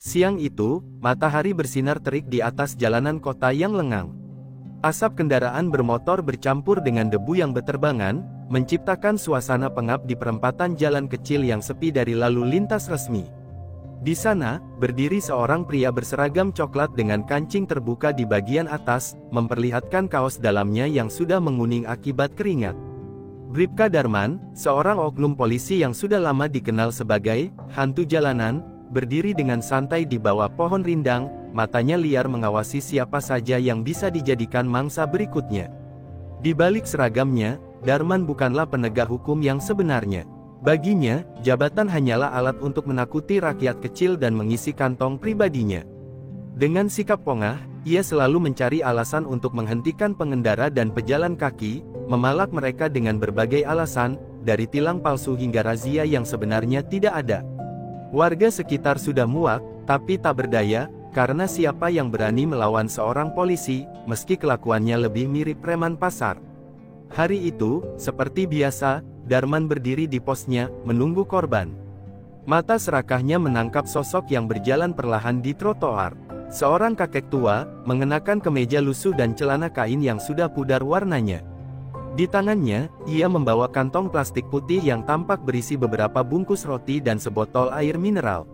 Siang itu, matahari bersinar terik di atas jalanan kota yang lengang. Asap kendaraan bermotor bercampur dengan debu yang berterbangan, menciptakan suasana pengap di perempatan jalan kecil yang sepi dari lalu lintas resmi. Di sana, berdiri seorang pria berseragam coklat dengan kancing terbuka di bagian atas, memperlihatkan kaos dalamnya yang sudah menguning akibat keringat. Bribka Darman, seorang oknum polisi yang sudah lama dikenal sebagai hantu jalanan, berdiri dengan santai di bawah pohon rindang, matanya liar mengawasi siapa saja yang bisa dijadikan mangsa berikutnya. Di balik seragamnya, Darman bukanlah penegak hukum yang sebenarnya. Baginya, jabatan hanyalah alat untuk menakuti rakyat kecil dan mengisi kantong pribadinya. Dengan sikap pongah, ia selalu mencari alasan untuk menghentikan pengendara dan pejalan kaki, memalak mereka dengan berbagai alasan, dari tilang palsu hingga razia yang sebenarnya tidak ada. Warga sekitar sudah muak, tapi tak berdaya, karena siapa yang berani melawan seorang polisi, meski kelakuannya lebih mirip preman pasar. Hari itu, seperti biasa, Darman berdiri di posnya, menunggu korban. Mata serakahnya menangkap sosok yang berjalan perlahan di trotoar. Seorang kakek tua, mengenakan kemeja lusuh dan celana kain yang sudah pudar warnanya. Di tangannya, ia membawa kantong plastik putih yang tampak berisi beberapa bungkus roti dan sebotol air mineral.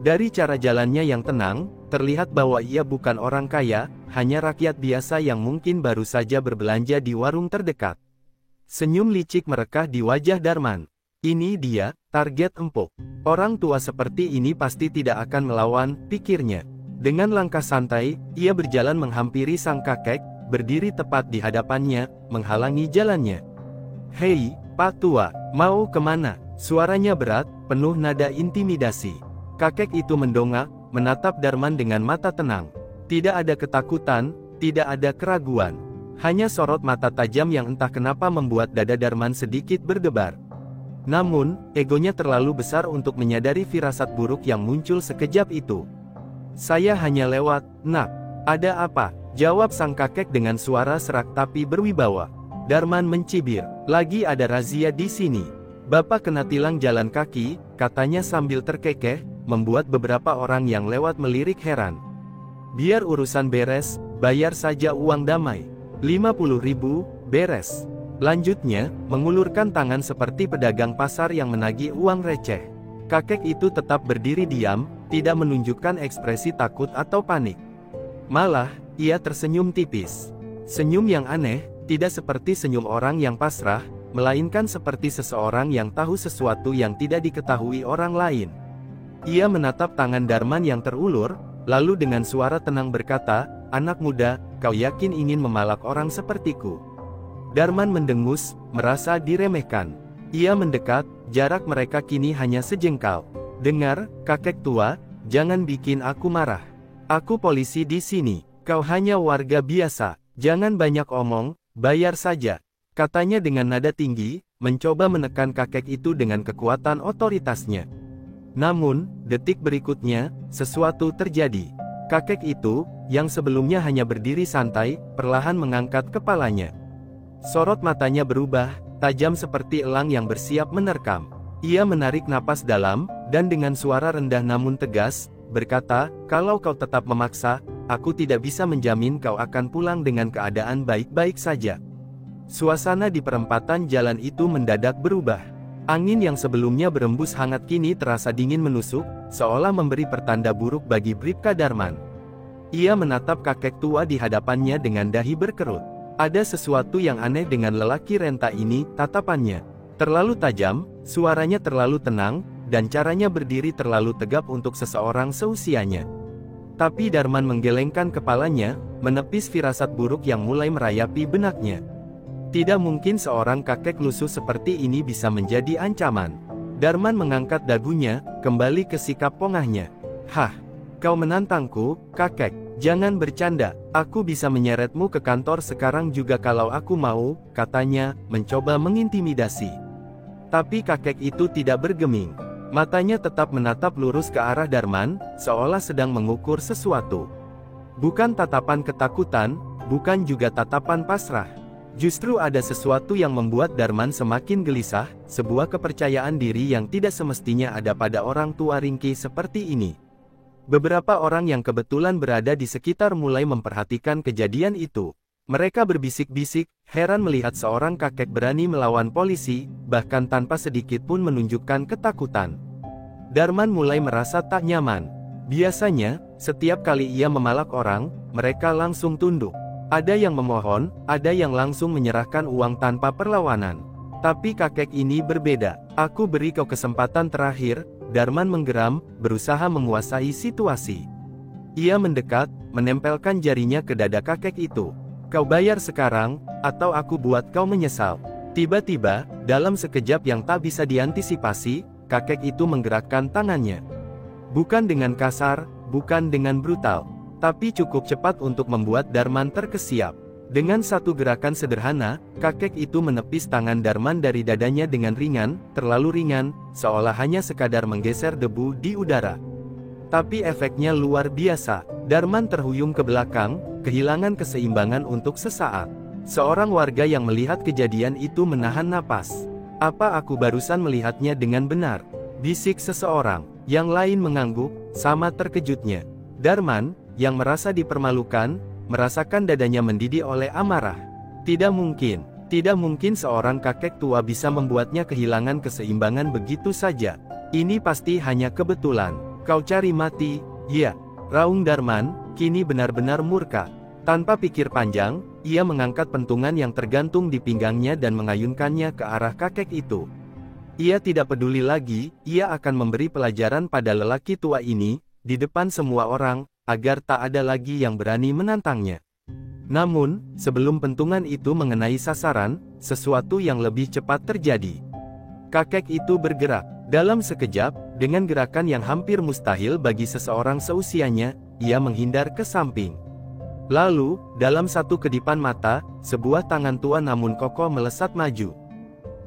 Dari cara jalannya yang tenang, terlihat bahwa ia bukan orang kaya, hanya rakyat biasa yang mungkin baru saja berbelanja di warung terdekat. Senyum licik merekah di wajah Darman. Ini dia, target empuk. Orang tua seperti ini pasti tidak akan melawan, pikirnya. Dengan langkah santai, ia berjalan menghampiri sang kakek, berdiri tepat di hadapannya, menghalangi jalannya. "Hei, Pak Tua, mau kemana?" Suaranya berat, penuh nada intimidasi. Kakek itu mendongak, menatap Darman dengan mata tenang. Tidak ada ketakutan, tidak ada keraguan. Hanya sorot mata tajam yang entah kenapa membuat dada Darman sedikit berdebar. Namun, egonya terlalu besar untuk menyadari firasat buruk yang muncul sekejap itu. "Saya hanya lewat, Nak." "Ada apa?" jawab sang kakek dengan suara serak tapi berwibawa. Darman mencibir, "Lagi ada razia di sini. Bapak kena tilang jalan kaki," katanya sambil terkekeh, membuat beberapa orang yang lewat melirik heran. "Biar urusan beres, bayar saja uang damai. 50.000, beres." Lanjutnya, mengulurkan tangan seperti pedagang pasar yang menagih uang receh. Kakek itu tetap berdiri diam, tidak menunjukkan ekspresi takut atau panik. Malah, ia tersenyum tipis. Senyum yang aneh, tidak seperti senyum orang yang pasrah, melainkan seperti seseorang yang tahu sesuatu yang tidak diketahui orang lain. Ia menatap tangan Darman yang terulur, lalu dengan suara tenang berkata, "Anak muda, kau yakin ingin memalak orang sepertiku?" Darman mendengus, merasa diremehkan. Ia mendekat, jarak mereka kini hanya sejengkal. "Dengar, kakek tua, jangan bikin aku marah. Aku polisi di sini. Kau hanya warga biasa. Jangan banyak omong, bayar saja," katanya dengan nada tinggi, mencoba menekan kakek itu dengan kekuatan otoritasnya. Namun, detik berikutnya, sesuatu terjadi. Kakek itu, yang sebelumnya hanya berdiri santai, perlahan mengangkat kepalanya. Sorot matanya berubah, tajam seperti elang yang bersiap menerkam. Ia menarik napas dalam, dan dengan suara rendah namun tegas, berkata, "Kalau kau tetap memaksa, aku tidak bisa menjamin kau akan pulang dengan keadaan baik-baik saja." Suasana di perempatan jalan itu mendadak berubah. Angin yang sebelumnya berembus hangat kini terasa dingin menusuk, seolah memberi pertanda buruk bagi Bribka Darman. Ia menatap kakek tua di hadapannya dengan dahi berkerut. Ada sesuatu yang aneh dengan lelaki renta ini, tatapannya terlalu tajam, suaranya terlalu tenang, dan caranya berdiri terlalu tegap untuk seseorang seusianya. Tapi Darman menggelengkan kepalanya, menepis firasat buruk yang mulai merayapi benaknya. Tidak mungkin seorang kakek lusuh seperti ini bisa menjadi ancaman. Darman mengangkat dagunya, kembali ke sikap pongahnya. "Hah, kau menantangku, kakek? Jangan bercanda, aku bisa menyeretmu ke kantor sekarang juga kalau aku mau," katanya, mencoba mengintimidasi. Tapi kakek itu tidak bergeming. Matanya tetap menatap lurus ke arah Darman, seolah sedang mengukur sesuatu. Bukan tatapan ketakutan, bukan juga tatapan pasrah. Justru ada sesuatu yang membuat Darman semakin gelisah, sebuah kepercayaan diri yang tidak semestinya ada pada orang tua ringkih seperti ini. Beberapa orang yang kebetulan berada di sekitar mulai memperhatikan kejadian itu. Mereka berbisik-bisik, heran melihat seorang kakek berani melawan polisi, bahkan tanpa sedikit pun menunjukkan ketakutan. Darman mulai merasa tak nyaman. Biasanya, setiap kali ia memalak orang, mereka langsung tunduk. Ada yang memohon, ada yang langsung menyerahkan uang tanpa perlawanan. Tapi kakek ini berbeda. Aku beri kau kesempatan terakhir, Darman menggeram, berusaha menguasai situasi. Ia mendekat, menempelkan jarinya ke dada kakek itu. Kau bayar sekarang, atau aku buat kau menyesal. Tiba-tiba, dalam sekejap yang tak bisa diantisipasi, kakek itu menggerakkan tangannya. Bukan dengan kasar, bukan dengan brutal, tapi cukup cepat untuk membuat Darman terkesiap. Dengan satu gerakan sederhana, kakek itu menepis tangan Darman dari dadanya dengan ringan, terlalu ringan, seolah hanya sekadar menggeser debu di udara. Tapi efeknya luar biasa. Darman terhuyung ke belakang, kehilangan keseimbangan untuk sesaat. Seorang warga yang melihat kejadian itu menahan napas. Apa aku barusan melihatnya dengan benar? Bisik seseorang. Yang lain mengangguk, sama terkejutnya. Darman, yang merasa dipermalukan, merasakan dadanya mendidih oleh amarah. Tidak mungkin seorang kakek tua bisa membuatnya kehilangan keseimbangan begitu saja. Ini pasti hanya kebetulan. Kau cari mati, ya, raung Darman, kini benar-benar murka. Tanpa pikir panjang, ia mengangkat pentungan yang tergantung di pinggangnya dan mengayunkannya ke arah kakek itu. Ia tidak peduli lagi, ia akan memberi pelajaran pada lelaki tua ini, di depan semua orang, agar tak ada lagi yang berani menantangnya. Namun, sebelum pentungan itu mengenai sasaran, sesuatu yang lebih cepat terjadi. Kakek itu bergerak. Dalam sekejap, dengan gerakan yang hampir mustahil bagi seseorang seusianya, ia menghindar ke samping. Lalu, dalam satu kedipan mata, sebuah tangan tua namun kokoh melesat maju.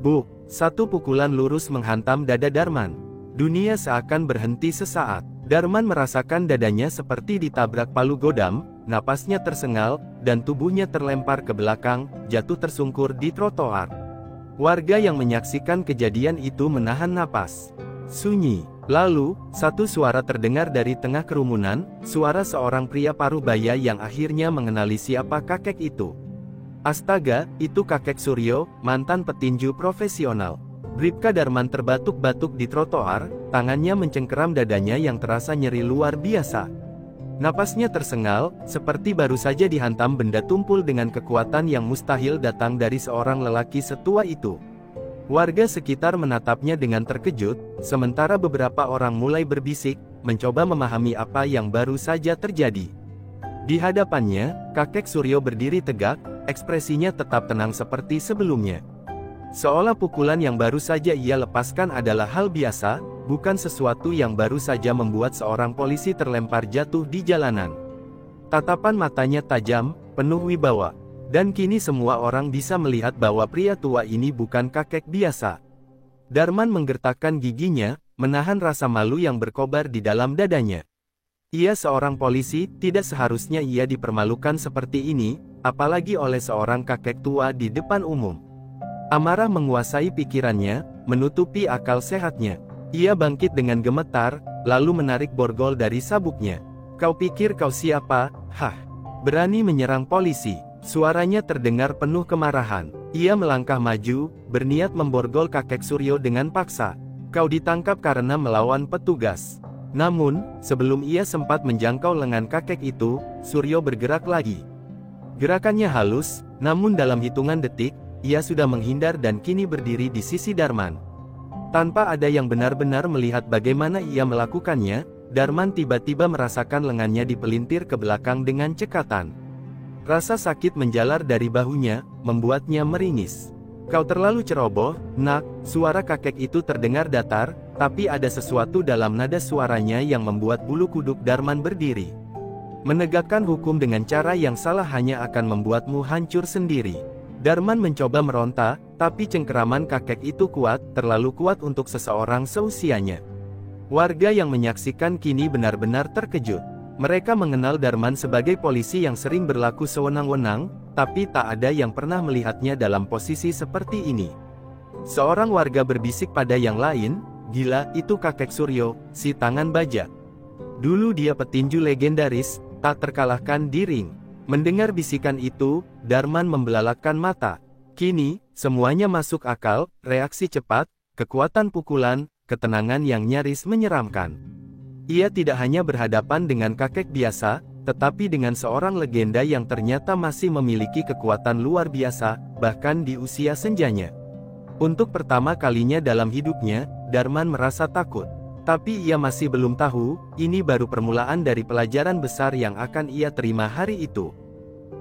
Buk! Satu pukulan lurus menghantam dada Darman. Dunia seakan berhenti sesaat. Darman merasakan dadanya seperti ditabrak palu godam, napasnya tersengal, dan tubuhnya terlempar ke belakang, jatuh tersungkur di trotoar. Warga yang menyaksikan kejadian itu menahan napas. Sunyi. Lalu, satu suara terdengar dari tengah kerumunan, suara seorang pria parubaya yang akhirnya mengenali siapa kakek itu. Astaga, itu kakek Suryo, mantan petinju profesional. Bribka Darman terbatuk-batuk di trotoar, tangannya mencengkeram dadanya yang terasa nyeri luar biasa. Napasnya tersengal, seperti baru saja dihantam benda tumpul dengan kekuatan yang mustahil datang dari seorang lelaki setua itu. Warga sekitar menatapnya dengan terkejut, sementara beberapa orang mulai berbisik, mencoba memahami apa yang baru saja terjadi. Di hadapannya, kakek Suryo berdiri tegak, ekspresinya tetap tenang seperti sebelumnya. Seolah pukulan yang baru saja ia lepaskan adalah hal biasa, bukan sesuatu yang baru saja membuat seorang polisi terlempar jatuh di jalanan. Tatapan matanya tajam, penuh wibawa. Dan kini semua orang bisa melihat bahwa pria tua ini bukan kakek biasa. Darman menggertakkan giginya, menahan rasa malu yang berkobar di dalam dadanya. Ia seorang polisi, tidak seharusnya ia dipermalukan seperti ini, apalagi oleh seorang kakek tua di depan umum. Amarah menguasai pikirannya, menutupi akal sehatnya. Ia bangkit dengan gemetar, lalu menarik borgol dari sabuknya. Kau pikir kau siapa? Hah! Berani menyerang polisi. Suaranya terdengar penuh kemarahan. Ia melangkah maju, berniat memborgol kakek Suryo dengan paksa. Kau ditangkap karena melawan petugas. Namun, sebelum ia sempat menjangkau lengan kakek itu, Suryo bergerak lagi. Gerakannya halus, namun dalam hitungan detik, ia sudah menghindar dan kini berdiri di sisi Darman. Tanpa ada yang benar-benar melihat bagaimana ia melakukannya, Darman tiba-tiba merasakan lengannya dipelintir ke belakang dengan cekatan. Rasa sakit menjalar dari bahunya, membuatnya meringis. Kau terlalu ceroboh, nak, suara kakek itu terdengar datar, tapi ada sesuatu dalam nada suaranya yang membuat bulu kuduk Darman berdiri. Menegakkan hukum dengan cara yang salah hanya akan membuatmu hancur sendiri. Darman mencoba meronta, tapi cengkeraman kakek itu kuat, terlalu kuat untuk seseorang seusianya. Warga yang menyaksikan kini benar-benar terkejut. Mereka mengenal Darman sebagai polisi yang sering berlaku sewenang-wenang, tapi tak ada yang pernah melihatnya dalam posisi seperti ini. Seorang warga berbisik pada yang lain, gila, itu kakek Suryo, si tangan baja. Dulu dia petinju legendaris, tak terkalahkan di ring. Mendengar bisikan itu, Darman membelalakkan mata. Kini, semuanya masuk akal, reaksi cepat, kekuatan pukulan, ketenangan yang nyaris menyeramkan. Ia tidak hanya berhadapan dengan kakek biasa, tetapi dengan seorang legenda yang ternyata masih memiliki kekuatan luar biasa, bahkan di usia senjanya. Untuk pertama kalinya dalam hidupnya, Darman merasa takut. Tapi ia masih belum tahu, ini baru permulaan dari pelajaran besar yang akan ia terima hari itu.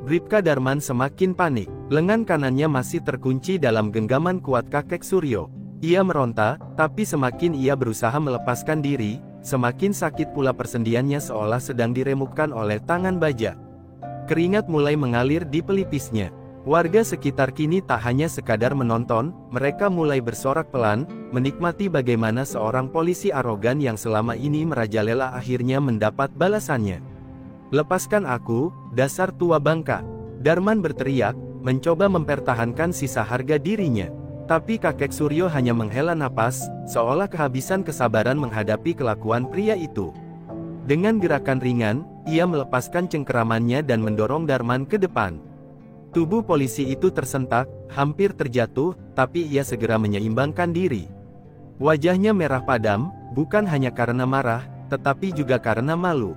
Bribka Darman semakin panik, lengan kanannya masih terkunci dalam genggaman kuat kakek Suryo. Ia meronta, tapi semakin ia berusaha melepaskan diri, semakin sakit pula persendiannya seolah sedang diremukkan oleh tangan baja. Keringat mulai mengalir di pelipisnya. Warga sekitar kini tak hanya sekadar menonton, mereka mulai bersorak pelan, menikmati bagaimana seorang polisi arogan yang selama ini merajalela akhirnya mendapat balasannya. "Lepaskan aku, dasar tua bangka!" Darman berteriak, mencoba mempertahankan sisa harga dirinya. Tapi kakek Suryo hanya menghela napas, seolah kehabisan kesabaran menghadapi kelakuan pria itu. Dengan gerakan ringan, ia melepaskan cengkeramannya dan mendorong Darman ke depan. Tubuh polisi itu tersentak, hampir terjatuh, tapi ia segera menyeimbangkan diri. Wajahnya merah padam, bukan hanya karena marah, tetapi juga karena malu.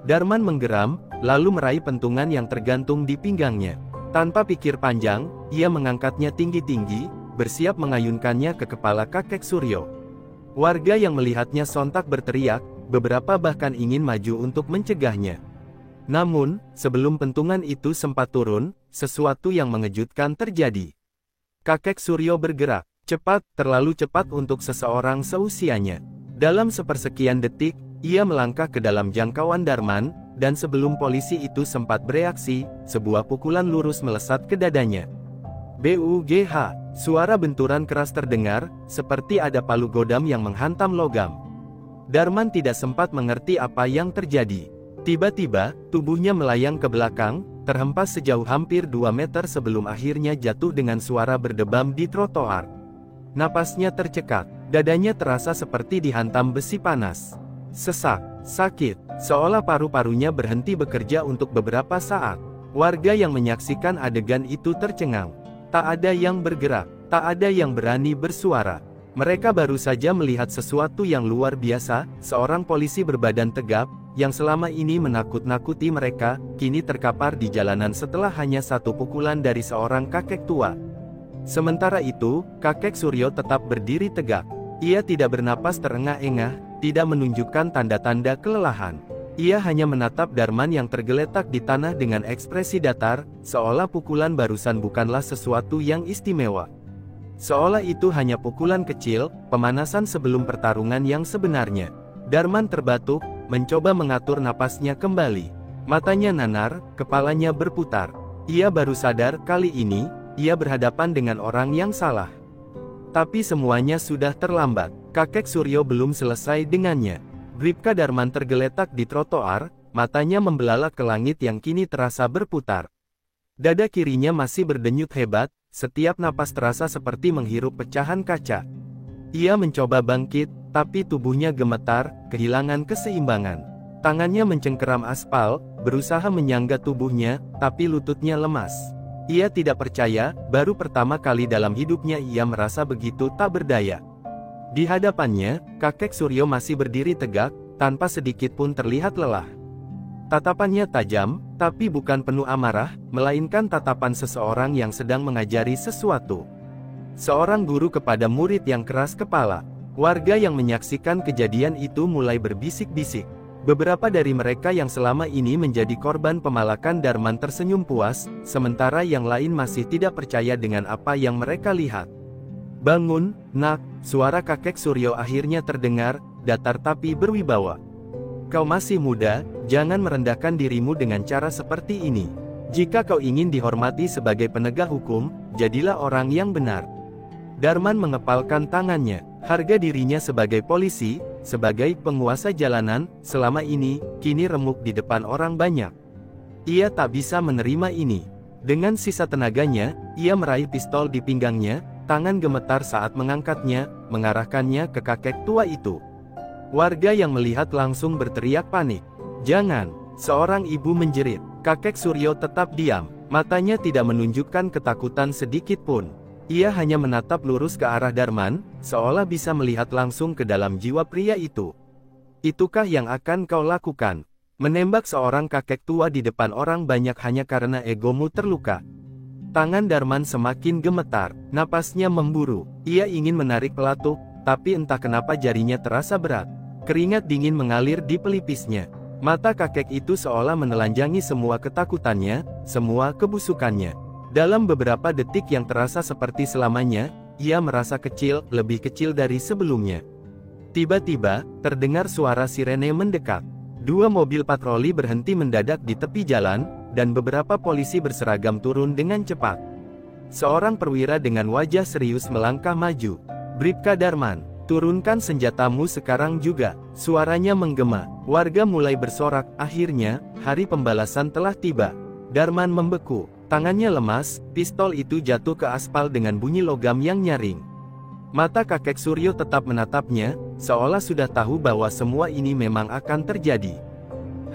Darman menggeram, lalu meraih pentungan yang tergantung di pinggangnya. Tanpa pikir panjang, ia mengangkatnya tinggi-tinggi, bersiap mengayunkannya ke kepala kakek Suryo. Warga yang melihatnya sontak berteriak, beberapa bahkan ingin maju untuk mencegahnya. Namun, sebelum pentungan itu sempat turun, sesuatu yang mengejutkan terjadi. Kakek Suryo bergerak, cepat, terlalu cepat untuk seseorang seusianya. Dalam sepersekian detik, ia melangkah ke dalam jangkauan Darman, dan sebelum polisi itu sempat bereaksi, sebuah pukulan lurus melesat ke dadanya. "Bugh!" Suara benturan keras terdengar, seperti ada palu godam yang menghantam logam. Darman tidak sempat mengerti apa yang terjadi. Tiba-tiba, tubuhnya melayang ke belakang, terhempas sejauh hampir 2 meter sebelum akhirnya jatuh dengan suara berdebam di trotoar. Napasnya tercekat, dadanya terasa seperti dihantam besi panas. Sesak, sakit, seolah paru-parunya berhenti bekerja untuk beberapa saat. Warga yang menyaksikan adegan itu tercengang. Tak ada yang bergerak, tak ada yang berani bersuara. Mereka baru saja melihat sesuatu yang luar biasa, seorang polisi berbadan tegap, yang selama ini menakut-nakuti mereka, kini terkapar di jalanan setelah hanya satu pukulan dari seorang kakek tua. Sementara itu, kakek Suryo tetap berdiri tegak. Ia tidak bernapas terengah-engah, tidak menunjukkan tanda-tanda kelelahan. Ia hanya menatap Darman yang tergeletak di tanah dengan ekspresi datar, seolah pukulan barusan bukanlah sesuatu yang istimewa. Seolah itu hanya pukulan kecil, pemanasan sebelum pertarungan yang sebenarnya. Darman terbatuk, mencoba mengatur napasnya kembali. Matanya nanar, kepalanya berputar. Ia baru sadar kali ini, ia berhadapan dengan orang yang salah. Tapi semuanya sudah terlambat. Kakek Suryo belum selesai dengannya. Bribka Darman tergeletak di trotoar, matanya membelalak ke langit yang kini terasa berputar. Dada kirinya masih berdenyut hebat, setiap napas terasa seperti menghirup pecahan kaca. Ia mencoba bangkit, tapi tubuhnya gemetar, kehilangan keseimbangan. Tangannya mencengkeram aspal, berusaha menyangga tubuhnya, tapi lututnya lemas. Ia tidak percaya, baru pertama kali dalam hidupnya ia merasa begitu tak berdaya. Di hadapannya, kakek Suryo masih berdiri tegak, tanpa sedikit pun terlihat lelah. Tatapannya tajam, tapi bukan penuh amarah, melainkan tatapan seseorang yang sedang mengajari sesuatu. Seorang guru kepada murid yang keras kepala. Warga yang menyaksikan kejadian itu mulai berbisik-bisik. Beberapa dari mereka yang selama ini menjadi korban pemalakan Darman tersenyum puas, sementara yang lain masih tidak percaya dengan apa yang mereka lihat. "Bangun, nak," suara kakek Suryo akhirnya terdengar, datar tapi berwibawa. "Kau masih muda, jangan merendahkan dirimu dengan cara seperti ini. Jika kau ingin dihormati sebagai penegak hukum, jadilah orang yang benar." Darman mengepalkan tangannya. Harga dirinya sebagai polisi, sebagai penguasa jalanan, selama ini, kini remuk di depan orang banyak. Ia tak bisa menerima ini. Dengan sisa tenaganya, ia meraih pistol di pinggangnya, tangan gemetar saat mengangkatnya, mengarahkannya ke kakek tua itu. Warga yang melihat langsung berteriak panik. "Jangan!" seorang ibu menjerit. Kakek Suryo tetap diam. Matanya tidak menunjukkan ketakutan sedikit pun. Ia hanya menatap lurus ke arah Darman, seolah bisa melihat langsung ke dalam jiwa pria itu. "Itukah yang akan kau lakukan? Menembak seorang kakek tua di depan orang banyak hanya karena egomu terluka?" Tangan Darman semakin gemetar, napasnya memburu. Ia ingin menarik pelatuk, tapi entah kenapa jarinya terasa berat. Keringat dingin mengalir di pelipisnya. Mata kakek itu seolah menelanjangi semua ketakutannya, semua kebusukannya. Dalam beberapa detik yang terasa seperti selamanya, ia merasa kecil, lebih kecil dari sebelumnya. Tiba-tiba, terdengar suara sirene mendekat. 2 mobil patroli berhenti mendadak di tepi jalan, dan beberapa polisi berseragam turun dengan cepat. Seorang perwira dengan wajah serius melangkah maju. "Bribka Darman, turunkan senjatamu sekarang juga." Suaranya menggema. Warga mulai bersorak. Akhirnya, hari pembalasan telah tiba. Darman membeku. Tangannya lemas, pistol itu jatuh ke aspal dengan bunyi logam yang nyaring. Mata kakek Suryo tetap menatapnya, seolah sudah tahu bahwa semua ini memang akan terjadi.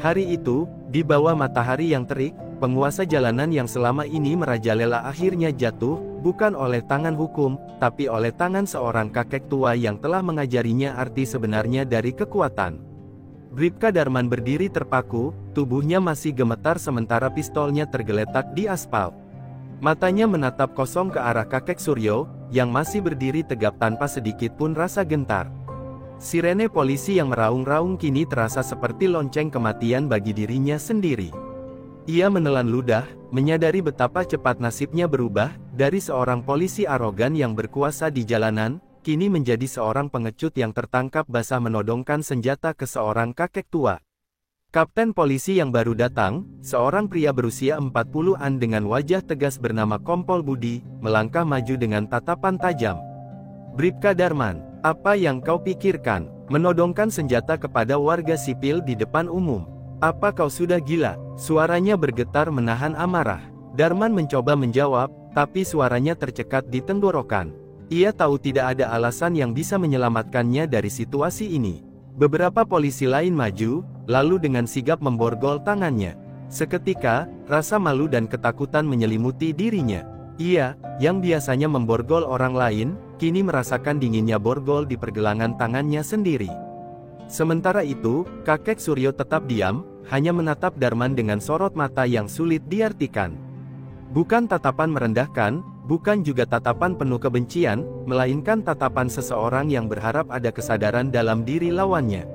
Hari itu, di bawah matahari yang terik, penguasa jalanan yang selama ini merajalela akhirnya jatuh, bukan oleh tangan hukum, tapi oleh tangan seorang kakek tua yang telah mengajarinya arti sebenarnya dari kekuatan. Bribka Darman berdiri terpaku, tubuhnya masih gemetar sementara pistolnya tergeletak di aspal. Matanya menatap kosong ke arah kakek Suryo, yang masih berdiri tegap tanpa sedikit pun rasa gentar. Sirene polisi yang meraung-raung kini terasa seperti lonceng kematian bagi dirinya sendiri. Ia menelan ludah, menyadari betapa cepat nasibnya berubah, dari seorang polisi arogan yang berkuasa di jalanan, kini menjadi seorang pengecut yang tertangkap basah menodongkan senjata ke seorang kakek tua. Kapten polisi yang baru datang, seorang pria berusia 40-an dengan wajah tegas bernama Kompol Budi, melangkah maju dengan tatapan tajam. "Bribka Darman, apa yang kau pikirkan? Menodongkan senjata kepada warga sipil di depan umum? Apa kau sudah gila?" Suaranya bergetar menahan amarah. Darman mencoba menjawab, tapi suaranya tercekat di tenggorokan. Ia tahu tidak ada alasan yang bisa menyelamatkannya dari situasi ini. Beberapa polisi lain maju, lalu dengan sigap memborgol tangannya. Seketika, rasa malu dan ketakutan menyelimuti dirinya. Ia, yang biasanya memborgol orang lain, kini merasakan dinginnya borgol di pergelangan tangannya sendiri. Sementara itu, kakek Suryo tetap diam, hanya menatap Darman dengan sorot mata yang sulit diartikan. Bukan tatapan merendahkan, bukan juga tatapan penuh kebencian, melainkan tatapan seseorang yang berharap ada kesadaran dalam diri lawannya.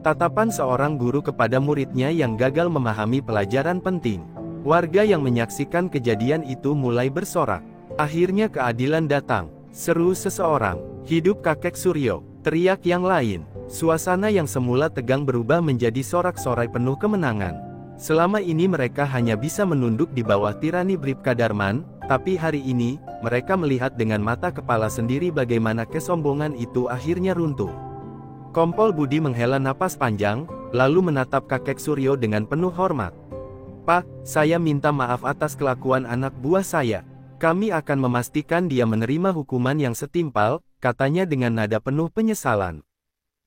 Tatapan seorang guru kepada muridnya yang gagal memahami pelajaran penting. Warga yang menyaksikan kejadian itu mulai bersorak. "Akhirnya keadilan datang," seru seseorang. "Hidup kakek Suryo," teriak yang lain. Suasana yang semula tegang berubah menjadi sorak-sorai penuh kemenangan. Selama ini mereka hanya bisa menunduk di bawah tirani Bribka Darman, tapi hari ini, mereka melihat dengan mata kepala sendiri bagaimana kesombongan itu akhirnya runtuh. Kompol Budi menghela napas panjang, lalu menatap kakek Suryo dengan penuh hormat. "Pak, saya minta maaf atas kelakuan anak buah saya. Kami akan memastikan dia menerima hukuman yang setimpal," katanya dengan nada penuh penyesalan.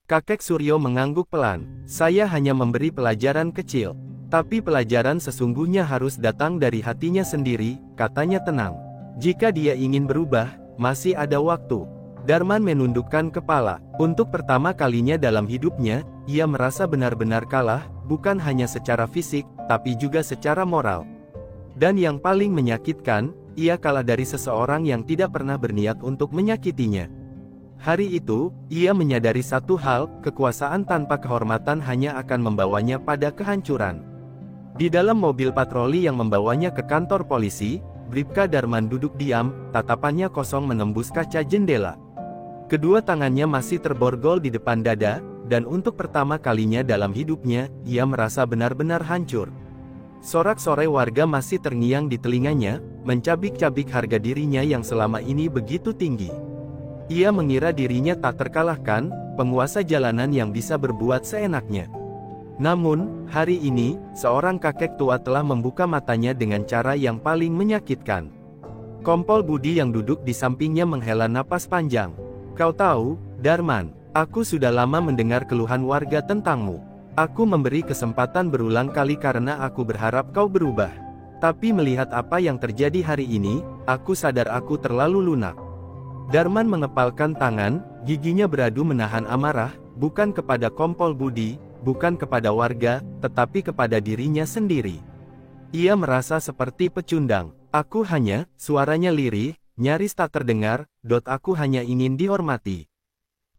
Kakek Suryo mengangguk pelan. "Saya hanya memberi pelajaran kecil. Tapi pelajaran sesungguhnya harus datang dari hatinya sendiri," katanya tenang. "Jika dia ingin berubah, masih ada waktu." Darman menundukkan kepala. Untuk pertama kalinya dalam hidupnya, ia merasa benar-benar kalah, bukan hanya secara fisik, tapi juga secara moral. Dan yang paling menyakitkan, ia kalah dari seseorang yang tidak pernah berniat untuk menyakitinya. Hari itu, ia menyadari satu hal, kekuasaan tanpa kehormatan hanya akan membawanya pada kehancuran. Di dalam mobil patroli yang membawanya ke kantor polisi, Bribka Darman duduk diam, tatapannya kosong menembus kaca jendela. Kedua tangannya masih terborgol di depan dada, dan untuk pertama kalinya dalam hidupnya, ia merasa benar-benar hancur. Sorak-sorai warga masih terngiang di telinganya, mencabik-cabik harga dirinya yang selama ini begitu tinggi. Ia mengira dirinya tak terkalahkan, penguasa jalanan yang bisa berbuat seenaknya. Namun, hari ini, seorang kakek tua telah membuka matanya dengan cara yang paling menyakitkan. Kompol Budi yang duduk di sampingnya menghela napas panjang. "Kau tahu, Darman, Aku sudah lama mendengar keluhan warga tentangmu. Aku memberi kesempatan berulang kali karena aku berharap kau berubah. Tapi melihat apa yang terjadi hari ini, aku sadar aku terlalu lunak. Darman mengepalkan tangan, giginya beradu menahan amarah, bukan kepada Kompol Budi, bukan kepada warga, tetapi kepada dirinya sendiri. Ia merasa seperti pecundang. Aku hanya, suaranya lirih, nyaris tak terdengar, aku hanya ingin dihormati.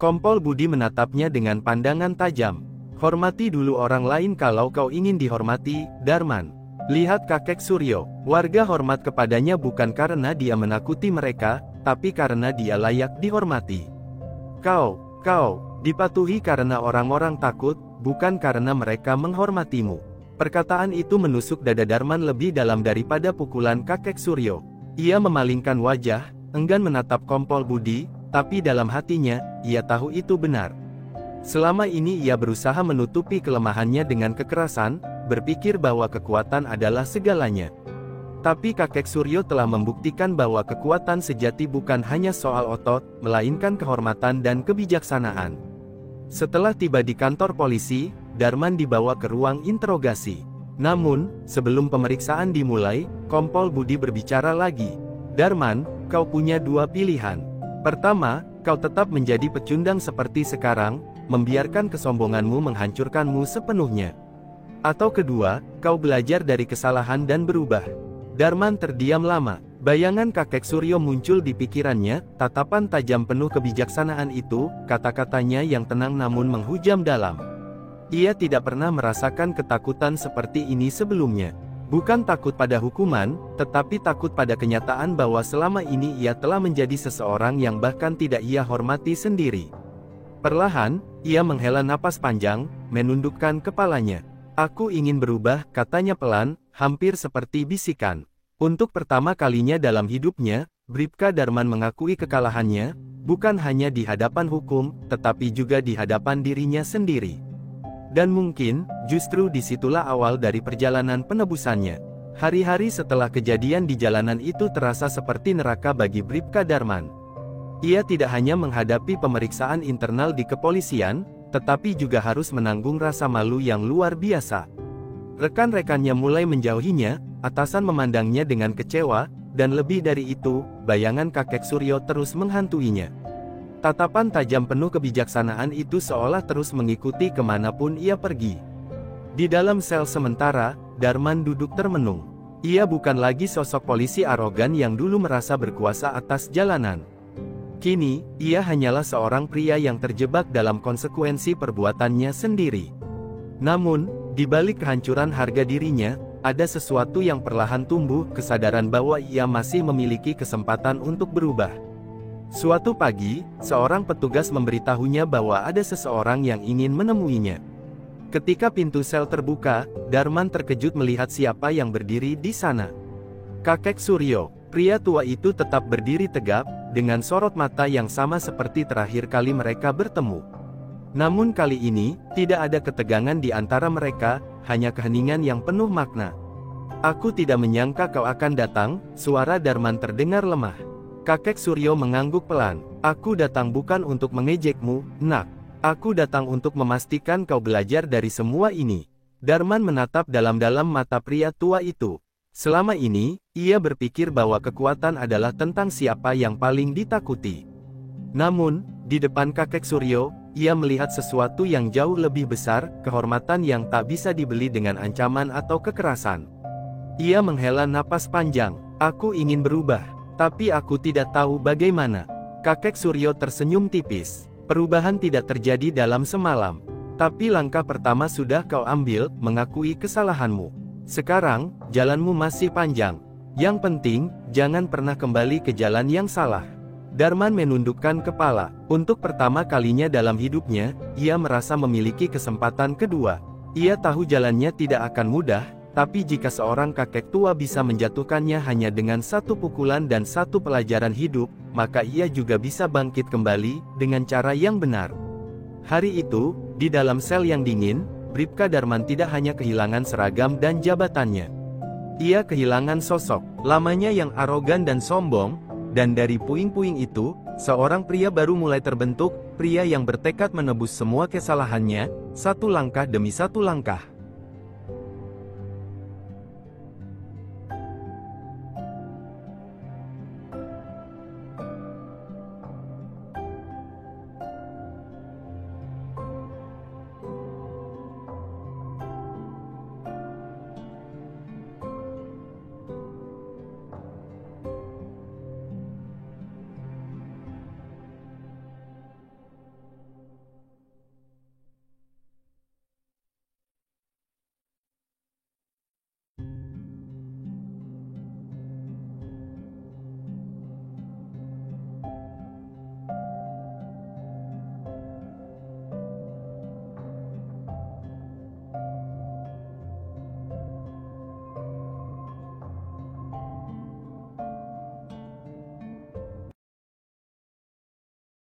Kompol Budi menatapnya dengan pandangan tajam. Hormati dulu orang lain kalau kau ingin dihormati, Darman. Lihat kakek Suryo, warga hormat kepadanya bukan karena dia menakuti mereka, tapi karena dia layak dihormati. Kau dipatuhi karena orang-orang takut, bukan karena mereka menghormatimu. Perkataan itu menusuk dada Darman lebih dalam daripada pukulan kakek Suryo. Ia memalingkan wajah, enggan menatap Kompol Budi, tapi dalam hatinya, ia tahu itu benar. Selama ini ia berusaha menutupi kelemahannya dengan kekerasan, berpikir bahwa kekuatan adalah segalanya. Tapi kakek Suryo telah membuktikan bahwa kekuatan sejati bukan hanya soal otot, melainkan kehormatan dan kebijaksanaan. Setelah tiba di kantor polisi, Darman dibawa ke ruang interogasi. Namun, sebelum pemeriksaan dimulai, Kompol Budi berbicara lagi. Darman, kau punya dua pilihan. Pertama, kau tetap menjadi pecundang seperti sekarang, membiarkan kesombonganmu menghancurkanmu sepenuhnya. Atau kedua, kau belajar dari kesalahan dan berubah. Darman terdiam lama. Bayangan kakek Suryo muncul di pikirannya, tatapan tajam penuh kebijaksanaan itu, kata-katanya yang tenang namun menghujam dalam. Ia tidak pernah merasakan ketakutan seperti ini sebelumnya. Bukan takut pada hukuman, tetapi takut pada kenyataan bahwa selama ini ia telah menjadi seseorang yang bahkan tidak ia hormati sendiri. Perlahan, ia menghela napas panjang, menundukkan kepalanya. Aku ingin berubah, katanya pelan, hampir seperti bisikan. Untuk pertama kalinya dalam hidupnya, Bribka Darman mengakui kekalahannya, bukan hanya di hadapan hukum, tetapi juga di hadapan dirinya sendiri. Dan mungkin, justru disitulah awal dari perjalanan penebusannya. Hari-hari setelah kejadian di jalanan itu terasa seperti neraka bagi Bribka Darman. Ia tidak hanya menghadapi pemeriksaan internal di kepolisian, tetapi juga harus menanggung rasa malu yang luar biasa. Rekan-rekannya mulai menjauhinya, atasan memandangnya dengan kecewa, dan lebih dari itu, bayangan kakek Suryo terus menghantuinya. Tatapan tajam penuh kebijaksanaan itu seolah terus mengikuti kemanapun ia pergi. Di dalam sel sementara, Darman duduk termenung. Ia bukan lagi sosok polisi arogan yang dulu merasa berkuasa atas jalanan. Kini, ia hanyalah seorang pria yang terjebak dalam konsekuensi perbuatannya sendiri. Namun, di balik kehancuran harga dirinya, ada sesuatu yang perlahan tumbuh, kesadaran bahwa ia masih memiliki kesempatan untuk berubah. Suatu pagi, seorang petugas memberitahunya bahwa ada seseorang yang ingin menemuinya. Ketika pintu sel terbuka, Darman terkejut melihat siapa yang berdiri di sana. Kakek Suryo, pria tua itu tetap berdiri tegap, dengan sorot mata yang sama seperti terakhir kali mereka bertemu. Namun kali ini, tidak ada ketegangan di antara mereka, hanya keheningan yang penuh makna. Aku tidak menyangka kau akan datang, suara Darman terdengar lemah. Kakek Suryo mengangguk pelan. Aku datang bukan untuk mengejekmu, nak. Aku datang untuk memastikan kau belajar dari semua ini. Darman menatap dalam-dalam mata pria tua itu. Selama ini, ia berpikir bahwa kekuatan adalah tentang siapa yang paling ditakuti. Namun, di depan kakek Suryo, ia melihat sesuatu yang jauh lebih besar, kehormatan yang tak bisa dibeli dengan ancaman atau kekerasan. Ia menghela napas panjang. Aku ingin berubah, tapi aku tidak tahu bagaimana. Kakek Suryo tersenyum tipis. Perubahan tidak terjadi dalam semalam. Tapi langkah pertama sudah kau ambil, mengakui kesalahanmu. Sekarang, jalanmu masih panjang. Yang penting, jangan pernah kembali ke jalan yang salah. Darman menundukkan kepala. Untuk pertama kalinya dalam hidupnya, ia merasa memiliki kesempatan kedua. Ia tahu jalannya tidak akan mudah, tapi jika seorang kakek tua bisa menjatuhkannya hanya dengan satu pukulan dan satu pelajaran hidup, maka ia juga bisa bangkit kembali, dengan cara yang benar. Hari itu, di dalam sel yang dingin, Bribka Darman tidak hanya kehilangan seragam dan jabatannya. Ia kehilangan sosok lamanya yang arogan dan sombong, dan dari puing-puing itu, Seorang pria baru mulai terbentuk, pria yang bertekad menebus semua kesalahannya, satu langkah demi satu langkah.